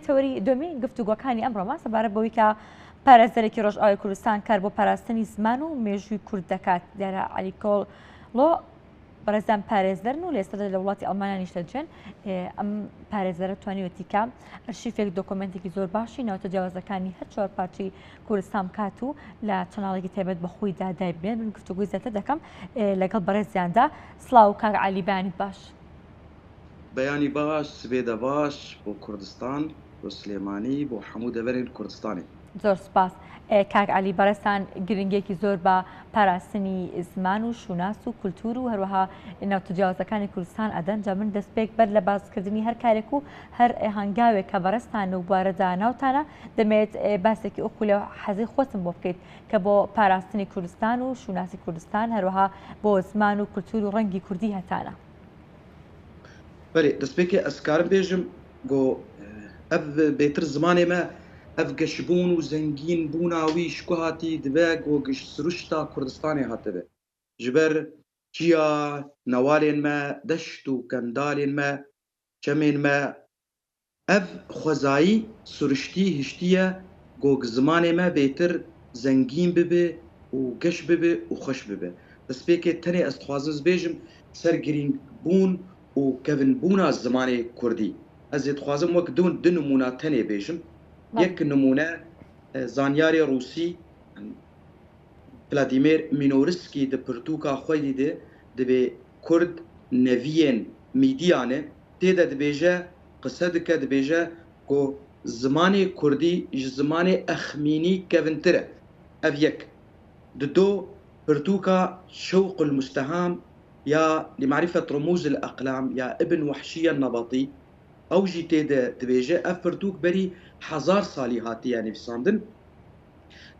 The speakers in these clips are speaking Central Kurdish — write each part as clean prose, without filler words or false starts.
تەوەری دومی گفتوگۆکانی ئەمڕۆمان سەبارەت بەوەی کە پارێزەرێکی ڕۆژئاوای کوردستان کار بۆ پاراستنی زمان و مێژووی کورد دەکات. دیارە عەلیکۆڵۆ بەڕێزان پارێزەرن و لێستەدا لە وڵاتی ئەڵمانیا دەژێن. ئەم پارێزەرە توانیوەتی کە ئەرشیفێک دۆکۆمنتێکی زۆر باشی ناوتە جیاوازەکانی هەر چوار پارچەی کوردستان بکات و لە چەناڵێکی تایبەت بە خۆی دادای بێن. من گفتوگوی زیاتر دەکەم لەگەڵ بەڕێزیاندا. سڵاو کاک عەلی، بەیانیت باش. بەیانی باش، سبێدە باش بۆ کوردستان، بۆ سلێمانی، بۆ هەموو دەبەرێن کوردستانی. زۆر سپاس. کاک عەلی، بەڕێستان گرنگێکی زۆر بە پاراستنی زمان و شوناس و کولتور و هەروەها ناوتە جیاوازەکانی کوردستان ئەدەن. جا من دەستپێک بەر لە باسکردنی هەر کارێک و هەر هەنگاوێک کە بەڕێستانە و بوارەدا ناوتانە دەمێت باسێکی ئۆکو لە حەزی خۆتم بۆ بکەیت کە بۆ پاراستنی کوردستان و شوناسی کوردستان هەروەها بۆ زمان و کولتور و ڕەنگی کوردی هەتانە. بەێ دەستپێکی ئەسکارم بێژم گۆ ئەف بێتر زمانێمە ئەف گەشتبوون و زەنگین بووناوی شکو هاتی دبێ گۆ گشت سروشتا کوردستانی هاتەبێ ji ber çiya newalên me, deşt û kendalên me, çemên me ev xwezayî siruştî hiştiye gog zimanê me bêtir zengîn bibe û geş bibe û xweş bibe. Destpêkê tenê ez dixwazim bêjim ser girîngbûn û kevinbûna zimanê Kurdî. Ez ê dixwazim wek du nimûna tenê bêjim. Yek nimûne zanyarê Rûsî Vladimir Minoritskî di pirtûka xwe dîdê dibê Kurd neviyên mîdiyane têde dibêje qise dike dibêje ku zimanê Kurdî ji zimanê exmînî kevintir e. Ev yek. Di do pirtûka Şewqul Musteham ya li Marîfet Rumûzil Aqlam ya Ibn Wehşîya Nebatî ew jî têde dibêje ev pirtûk berî hezar salî hatiye nivîsandin.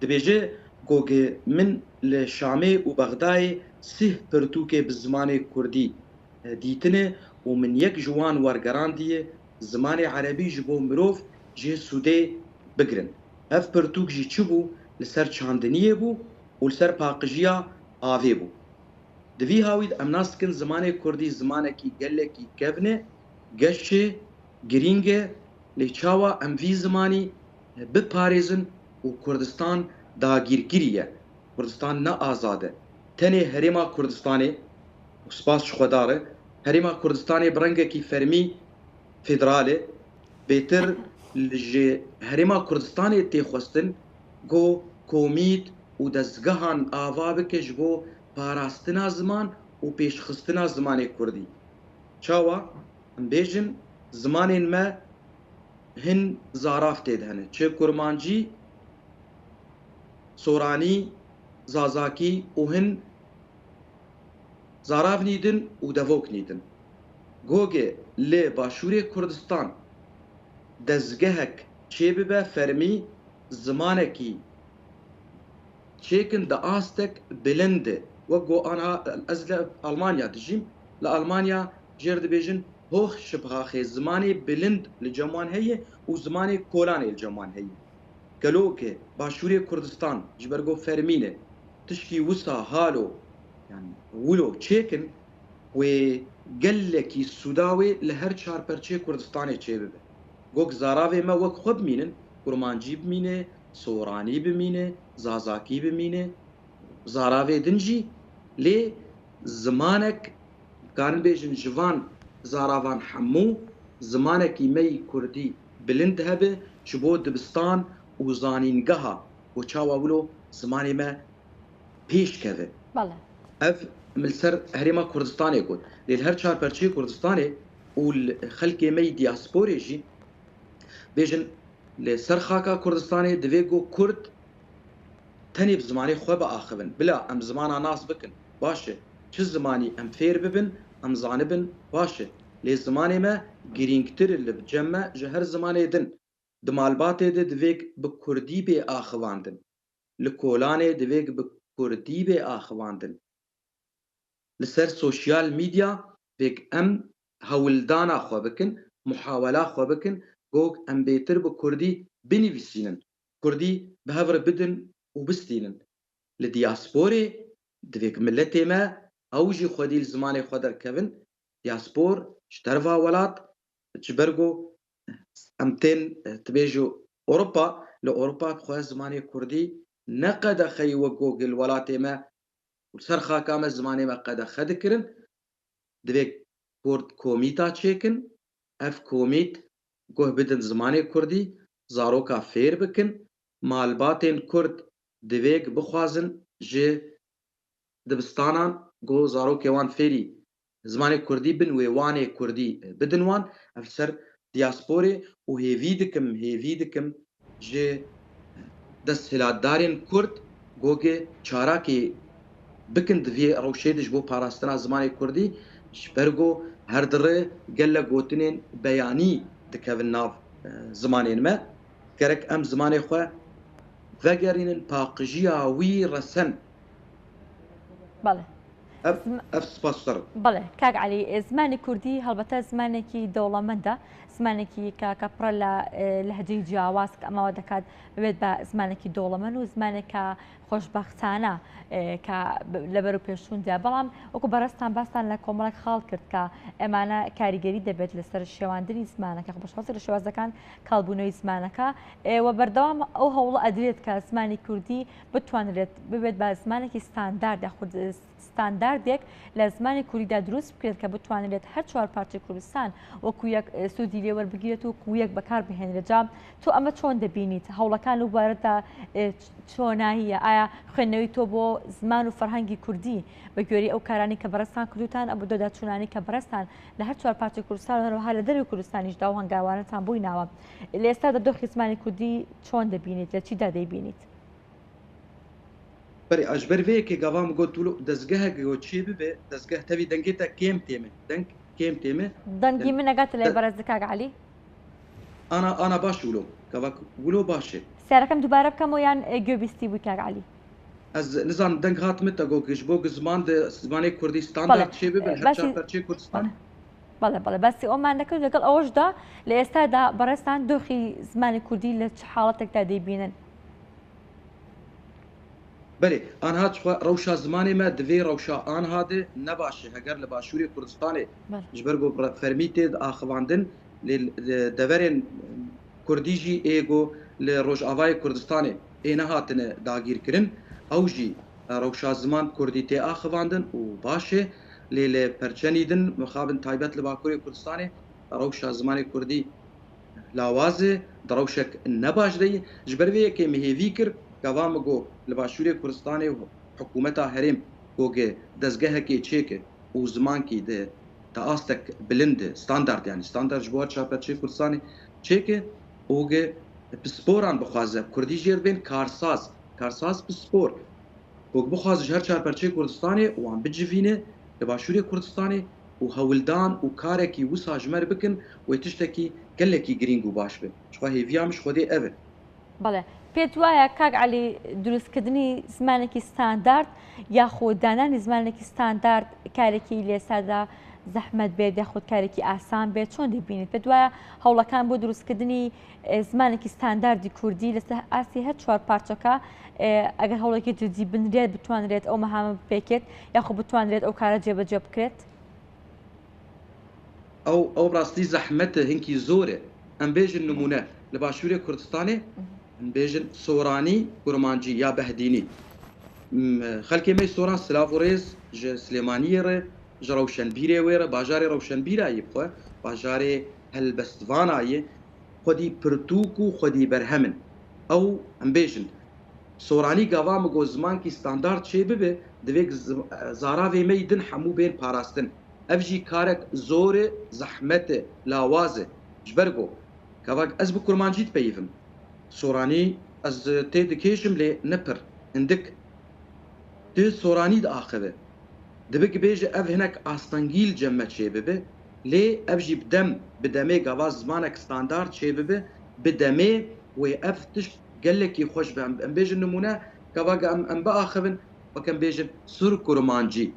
Dibêje gogê min li Şamê û Bexdayê sih pirtûkê bi zimanê Kurdî dîtine û min yek ji wan wergerandiye zimanê Erebî ji bo mirov jê Sûdê bigirin. Ev pirtûk jî çi bû li ser çandiniyê bû û li ser paqijiya avê bû. Di vî hawî em nas dikin zimanê Kurdî zimanekî gelekî kevn e, geş e, girîng e, lê çawa em vî zimanî biparêzin û Kurdistan dagîrgirî ye. Kurdistan ne azad e. Tenê Herêma Kurdistanê spas ji xwedar e, Herêma Kurdistanê bi rengekî fermî federal e, bêtir ji Herêma Kurdistanê têxwestin got komît û destgehan ava bike ji bo parastina ziman û pêşxistina zimanê Kurdî. Çawa em bêjin zimanên me hin zaraf tê de hene. Çi Kurmancî, Soranî, Zazakî û hin zarav nîdin û devok nîdin. Gogê lê Başûrê Kurdistan dezgehek çê bibe fermî zimanekî çêkin di astek bilind e. Wek got aniha ez li Almanya dijîm, li Almanya jêr dibêjin hox şibhaxê zimanê bilind li ceman heye û zimanê kolanê li ceman heye. Gelokê Başûrê Kurdistan ji ber got fermîne tişkî wisa halo yani wilo çêkin wê gelekî Sûda wê li her çarperçê Kurdistanê çê bibe. Gog zaravê me wek xwe bimînin, Kurmancî bimîne, Soranî bimîne, Zazakî bimîne, zaravê din jî lê zimanek karin bêjin ji van zaravan hemû zimanekî me yî Kurdî bilind hebe ji bo dibistan û zanîngeha û çawa wilo zimanê me pêş keve. Ev li ser Herêma Kurdistanê got. Lê her çarperçeyê Kurdistanê û xelkê me yî diasporê jî bêjin li ser xaka Kurdistanê divê got Kurd tenê bi zimanê xwe biaxivin. Bila em zimana nas bikin baş e. Çi zimanî em fêr bibin, em zanibin baş e. Lê zimanê me girîngtir li cem me ji her zimanê din. Di malbatê de divê bi Kurdî bê axivandin. Li kolanê divê bi Kurdî bê axivandin. Li ser sosyal medya vêk em hewildana xwe bikin, muhawela xwe bikin, gog em bêtir bi Kurdî binivîsînin. Kurdî bi hev re bidin û bistînin. Li diasporê divêk milletê me ew jî xwedî li zimanê xwe derkevin. Diaspor ji derva welat ji ber got امتن تبيجو اوروبا لاوروبا بخوا زماني كردي نقد خي وجوجل ولاتي ما وسرخا كام زماني ما قد خدكرن دبيك كورد كوميتا تشيكن اف كوميت جوه بدن زماني كردي زاروكا فير بكن مالباتين كرد دبيك بخوازن جي دبستانان جو زاروكي وان فيري زماني كردي بن ويواني كردي بدن وان افسر دياسبوري وهيفيدكم جي دست هلادارين كرد جوجي چاراكي بكن دفي روشيدش بو باراستنا زماني كردي شبرغو هر دره قال قوتنين بياني دكافن ناف زمانين ما كرك ام زماني خو فقرين باقجيا وي رسن بله اف سپاسدار بله کاک علی زمانی کوردی هەڵبەتە زمانێکی دەوڵەمەندە زمانێکی کە پڕە لە لەهجەی جیاواز کە ئەماوە دەکات ببێت بە زمانێکی دەوڵەمەند و زمانێکە خۆشبەختانە کە لەبەر و پێشووندا بەڵام وەکو بەڕێستان باستان لە کۆمەڵێک خاڵ کرد کە ئەمانە کاریگەری دەبێت لەسەر شێواندنی زمانەکە خۆشبەختی لە شێوازەکان کاڵبوونەوەی زمانەکە و بەردەوام ئەو هەوڵە ئەدرێت کە زمانی کوردی بتوانرێت ببێت بە زمانێکی ستاندارد یاخود ستانداردێک لە زمانی کوردیدا دروست بکرێت کە بتوانرێت هەر چوار پارچەی کوردستان وەکو یەک سوودی لێ وەربگرێت و یەک بەکار بهێنرێت. جا تۆ ئەمە چۆن دەبینیت؟ هەوڵەکان و بارەدا چۆناییە؟ ئایا خوێندنەوەی تۆ بۆ زمان و فەرهەنگی کوردی بە گوێرەی ئەو کارانی کە بەڕێستان کردوتان ئەم دۆداچوونانی کە بەڕێستان لە هەر چوار پارچەی کوردستان و هەروەها لە دەروی کوردستانیشدا و هەنگاوانەتان بوویناوە، لە ئێستادا دۆخی زمانی کوردی چۆن دەبینیت؟ لە چیدا دەیبینیت؟ بري اجبر فيك قوام قلت له دزقها قلت شي ببي دزقها تبي دنقيتا كيم تيمه دنك كيم تيمه دنقي من قالت لي برز دكاك علي انا باش ولو كواك ولو باشي سعركم دوباره بكم ويان جو بيستي بكاك علي از نظام دنق هات متى قوكش بوق زمان ده زماني كردستان ده شي ببي حتى برشي كردستان بله بس ئەو مادەکە لەگەڵ ئەوەشدا لە ئێستادا بەڕێستان دۆخی زمانی کوردی لە چ حاڵەتێکدا دەیبینن؟ بله آن هات روشا زماني ما دفي روشا آن هذا نباشي هجر لباشوري كردستاني جبرجو فرميتد آخواندن لدورين كرديجي إيجو لروج آوای كردستاني إينا هاتن داگیر کرن أوجي روشا زمان كردي تي آخواندن وباشي ليل پرچنيدن مخابن تايبت لباكوري كردستاني روشا زماني كردي لاوازه دروشك نباش دي جبرويه كي مهيفي كر قوام جو لباشوري كردستاني وحكومتها هرم جوجي دزگه كي تشيك وزمان كي ده تاستك بلند ستاندرد يعني ستاندرد جوار شابت تشيك كردستاني تشيك اوجي بسپوران بخوازه كردي جير بين كارساز بسپور وك بخواز جهر شابت تشيك كردستاني وعم بتجفينه لباشوري كردستاني وهولدان وكاركي وسا جمر بكن ويتشتكي قالكي جرينجو باش به شو هي فيها مش خدي اف بله پێت وایە کاک علی دروستکردنی زمانێکی ستاندارد یاخود دانانی زمانێکی ستاندارد کارێکی لێسادا زەحمەت بێت یاخود کارێکی ئاسان بێت چۆن دەبینیت؟ پێت وایە هەوڵەکان بۆ دروستکردنی زمانێکی ستانداردی کوردی لەسەر ئاسی هەر چوار پارچەکە ئەگەر هەوڵێکی جدی بنرێت بتوانرێت ئەو مەهامە بپێکێت یاخود بتوانرێت ئەو کارە جێبەجێ بکرێت؟ ئەو ڕاستی زەحمەتە هینکی زۆرە ئەم بێژن نمونە لە باشووری کوردستانê بيجن سوراني كرمانجي يا بهديني خلكي مي سوران سلافوريز ج سليمانيه ج روشنبيري وير باجاري روشنبيرا يبخو باجاري هلبستفاناي خدي برتوكو خدي برهمن او ام بيجن سوراني قوام جو زمان كي ستاندارد شي ببي دبيك زاراوي ميدن حمو بين باراستن افجي كارك زور زحمته لاوازه جبرغو كواك از بكرمانجي تبيفم سوراني از تيد كيشم لي نبر عندك تي سوراني داخله دبك بيجي اف هناك استانجيل جمت شيبه لي افجي بدمي غواز زمانك ستاندارد شيبه بدمي واف تش قال لك يخش ام بيجي نمونه كواغ ام باخذن وكان بيجي سور كرمانجي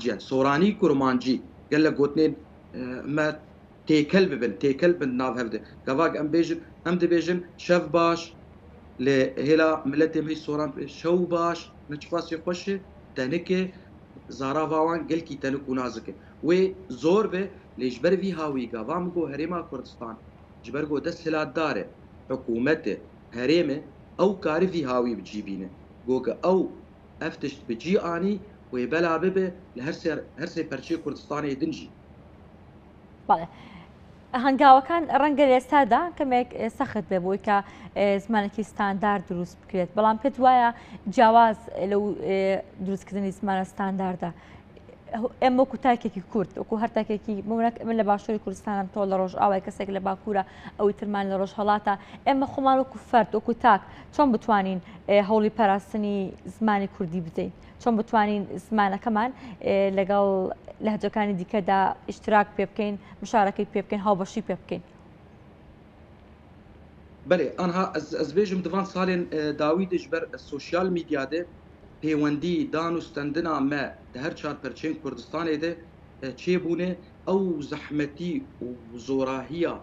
يعني سوراني كرمانجي قال لك قوتنين ما تيكل بن ناف هفده كواغ ام بيجن ام دي بيجن شف باش لهلا ملتي مي سوران شو باش نتشفاس يخش تنك زارا فاوان قال كي تنك ونازك و زور به ليجبر في هاوي قوام جو هريما كردستان جبرگو دست سلاداره حکومت هرمه او کاری فی هاوی بجیبینه گوگا او افتشت بجی آنی و بلا ببه لهر سه پرچه کردستانی دنجی بەڵێ هەنگاوەکان ڕەنگە ئێستادا کەمێک سەخت بێ بۆی کە زمانێکی ستاندار دروست بکرێت بەڵام پێت وایە جیاواز لەو دروستکردنی زمانە ستانداردا ئێمە وەکو تاکێکی کورد وەکو هەر تاکێکی من لە باشووری کوردستانم تۆ لە ڕۆژئاوای کەسێک لە باکوورە ئەوی ترمان لە ڕۆژهەڵاتە ئێمە خۆمان وەکو فەرد وەکو تاک چۆن بتوانین هەوڵی پاراستنی زمانی کوردی بدەین چۆن بتوانین زمانەکەمان لەگەڵ لەهجەکانی دیکەدا ئیشتراک پێ بکەین مشارەکەی پێ بکەین هاوبەشی پێ بکەین بله آنها از بیجم دوان سالین داوی دجبر سوشیال میدیا ده پیوندی دانوستندنا ما ده هر چار پرچین کردستان ده چه بونه او زحمتی و زوراهیا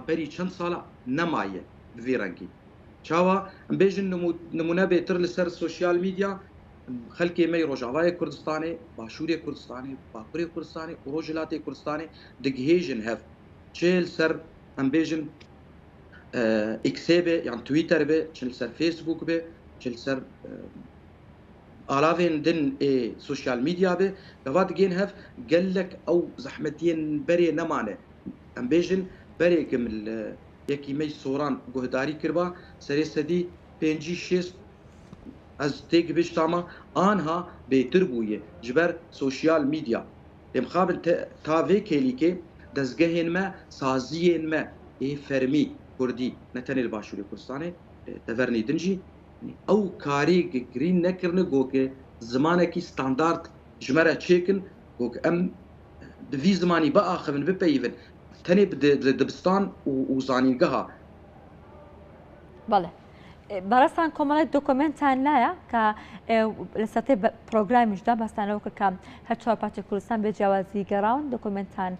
بری چند ساله نمایه بویرنگی چاوا بیجن نمونه بهتر لسر سوشیال میدیا خلکی می روجاوای کردستانی باشوری کردستانی باکوری کردستانی و روجلاتی کردستانی دگهیجن هف چهل سر ام بیجن اکسه به یعنی تویتر به چهل سر فیسبوک به چهل سر آلافين دن سوشيال ميديا به بواد جين هف قال لك او زحمتين بري نمانه ام بيجن بري كمل يكي مي صوران جهداري كربا سري سدي بينجي شيس از تيك بيش تاما انها بيتربويه جبر سوشيال ميديا مقابل تافي كيليكي دزگهين ما سازيين ما فرمي كردي نتن الباشوري كردستاني تفرني دنجي او کاری گرین نکرنه گوکه زمانه کی ستاندارد جمره چیکن گوک ام دوی زمانی با آخرن بپیون تنی دبستان و زانینگها بله بەڕێستان کۆمەڵێک دۆکۆمنتان لایە کە لە سەرەتای پرۆگرامیشدا باستانەوە کرد کە هەر چوارپاتی کوردستان بێ جیاوازی گەڕاون دۆکۆمنتان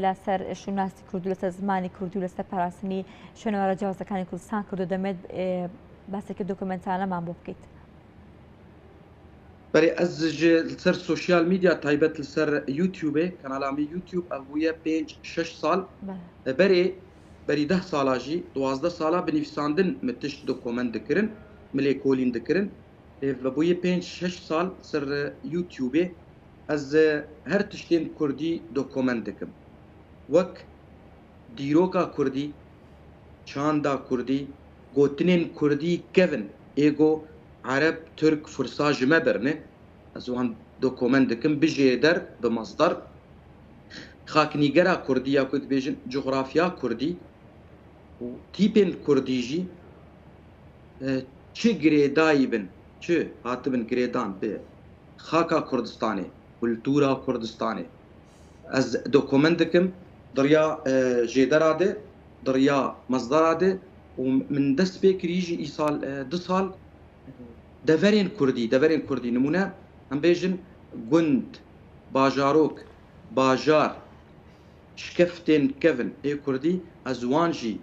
لەسەر شوناسی کوردی لەسەر زمانی کوردی و لەسەر پاراستنی شوێنەوەرە جیاوازەکانی کوردستان کردو دەمێت باسێکی دۆکۆمنتانەمان بۆ بکەیت بەێ ئەس لەسەر سوشیال میدیا تایبەت لەسەر یوتیوبێ کەنالامی یوتیوب ئەبوویە 5-6 ساڵ بەری 10 ساڵاژی 12 ساڵا بنویساندن متشت دۆکۆمنت دەکردن ملێ کۆلین دەکردن بەبوویە 5-6 ساڵ سەر یوتیوبێ ئەس هەر تشتێن کوردی دۆکۆمنت دەکەم وەک دیرۆکا کوردی چاندا کوردی گوتنین کوردی کەون ئێگۆ عرب ترک فرسا ژمە بەرنێ ئەس وان دۆکۆمنت دەکەم بژێ دەر بە مەزدەر خاکنیگەرا کوردی یا کوت بێژن جغرافیا کوردی و تیپên کوردی jî çi girêdayî bin çi hatibin girêdan bi xaka Kurdistanê kultûra Kurdistanê ez dôkoment dikim diriya jêdera de diriya mezdara de û min dest pê kirî jî îsal 2 sal deverên Kurdî nimûne em bêjin gund bajarok bajar şkeftên kevin ê Kurdî ez wan jî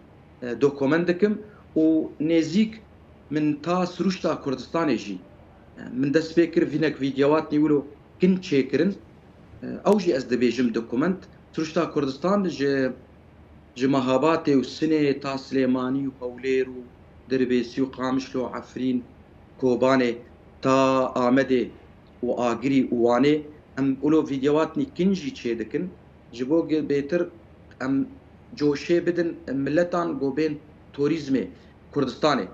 دۆکۆمنت دەکەم و نێزیک من تا سروشتا کوردستانê jî min dest pê kir vînek vîdyoatnî wilo kin çêkirin ew jî ez dibêjim dôkûment sروشتا Kurdistan ji Mehabatê û Sinê ta Silêmanî û Hewlêr û Dirbêsî û Qamişlo Efrîn Kobanê ta Amedê û Agirî û Wanê em wilo vîdyoatnî kin jî çê dikin ji bo bêtir em جوشê bidin milletan gobên torîzmê Kurdistanê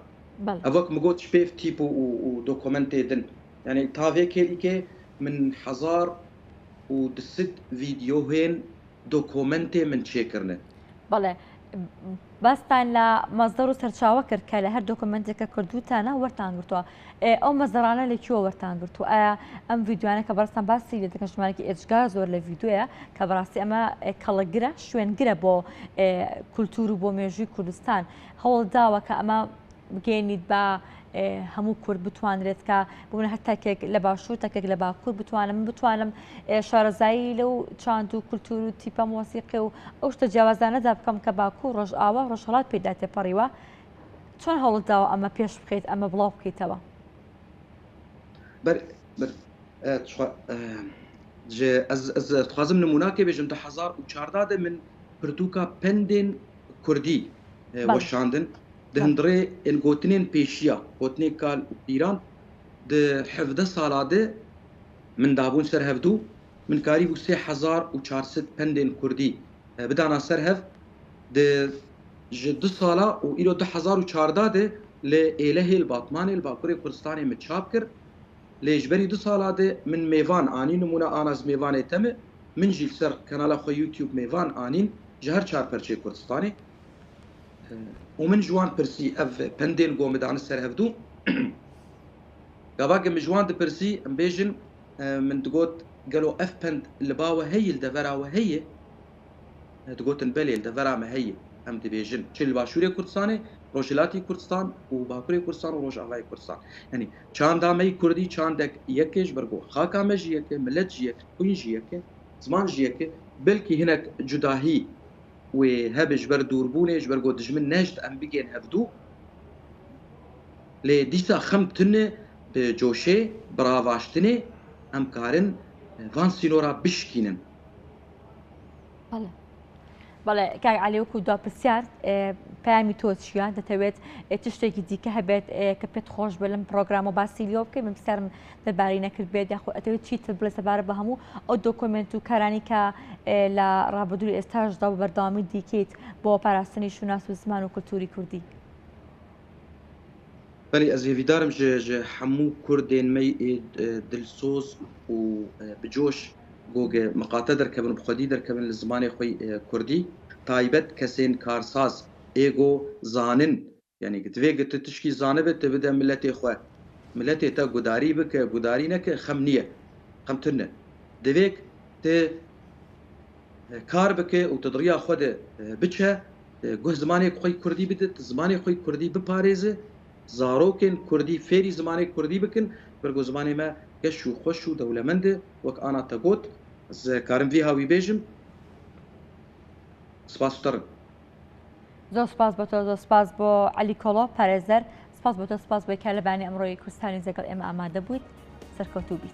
evek mi got ji pêv tîp û dôkomentê din yani tavê kêlîkê min hezar û disit vîdyohên dôkomentê min çêkirine بەڵێ باستان لە مەزدەر و سەرچاوە کرد کە لە هەر دۆکۆمنتێکە کردوتانە وەرتان گرتووە ئەو مەزدەرانە لەکوێوە وەرتان گرتو ئایا ئەم vîدیوانە کە بەڕستان باسی لێ دەکەن ژمارەی ئێجگار زۆر لە vîدیۆیە کە بەڕاستی ئەمە کەڵەگرە شوێنگرە بۆ کولتور و بۆ مێژووی کوردستان هەوڵ داوە کە ئەمە بگەێنیت بە هەموو کورد بتوانرێت کە ببوونە هەر تاکێک لە باشوور تاکێک لە باکوور بتوانم شارەزایی لەو چاند و کولتور و تیپە مۆسیقی و ئەو شتە جیاوازانەدا بکەم کە باکوور ڕۆژئاوا ڕۆژهەڵات پێدا تێپەڕیوە چۆن هەوڵت داوە ئەمە پێش بکەیت ئەمە بڵاو بکەیتەوە ez dixwazim nûnakê bêjim 2014 min pirtûka pendên کوردی وەشاندن دهندڕێ گوتنێن پێشیە گوتنێ کال ئیران حفدە ساڵادە من دابوون سەر هەفتوو من کاری بوو 3400 پندên کوردی بدانا سەر هەف ji 2 sala û îro 2014 de lê êlehê li Batmanê li Bakurê Kurdistanê min çap kir lê ji berî 2 sala de min mêvan anîn nimûna anaz mêvanê te me min jî li ser kanala xwe YouTube mêvan anîn ji her çar perçê Kurdistanê û min ji wan pirsî ev pendên got me danis ser hevdû gavake min ji wan dipirsî em bêjin min digot gelo ev pend li ba we heye li devera we heye digotin belê li devera me heye em dibêjin çi li Başûrê Kurdistanê Rojhilatî Kurdistan û Bakurê Kurdistan û Rojavayê Kurdistan yanî çanda me Kurdî çandek yekê ji ber got xaka me jî yek e millet jî yek xwîn jî yek e ziman jî yek e belkî hinek cudahî wê hebe ji ber dûrbûnê ji ber got dijmin nejd em bigên hevdû lê dîsa xem tune bi coşê bi ravaştinê em karin van sînora bişkînin. بەڵێ کاک عەلی وەکو دواپرسیار پەیامی تۆ چییە دەتەوێت تشتێکی دیکە هەبێت کە پێت خۆش بە لەم پرۆگرامە باسی لێوە بکەین من پرسیارم دەربارەی نەکرد بێت یاخۆ ئەتەوێت چیتر بڵێ سەبارەت بە هەموو ئەو دۆکۆمنت و کارانی کە لە ڕابردووری ئێستاشدا بە بەردەوامی دیکەیت بۆ پاراستنی شوناس و زمان و کولتوری کوردی. بەڵێ ئەز هێویدارم ji hemû Kurdên me dilsoz û bicoş گۆگە مقاتە دەرکەبن بخودی دەرکەبن لە زمانی خۆی کوردی تایبەت کەسێن کارساز ئێگۆ زانن یعنی گتوێ گت تشکی زانە بێت بدە ملەتێ خۆ ملەتێ تا گوداری بکە گوداری نەکە خەم نییە خەمتنە دەوێت تێ کار بکە و تدڕیا خۆدە بچە گوه زمانێک خۆی کوردی بدت زمانی خۆی کوردی بپارێزە زارۆکên کوردی فێری زمانی کوردی بکن بەرگۆ زمانی me geş û xweş û dewlemend e wek ana te got ez karim vî hawî bêjim spas xweterim. زۆر سپاس بۆ تۆ زۆر سپاس بۆ عەلی کۆڵۆ پارێزەر سپاس بۆ تۆ سپاس بۆ کە لە بانی ئەمڕۆی کوردستانی لەگەڵ ئێمە ئامادە بوویت سەرکەوتوو بیت.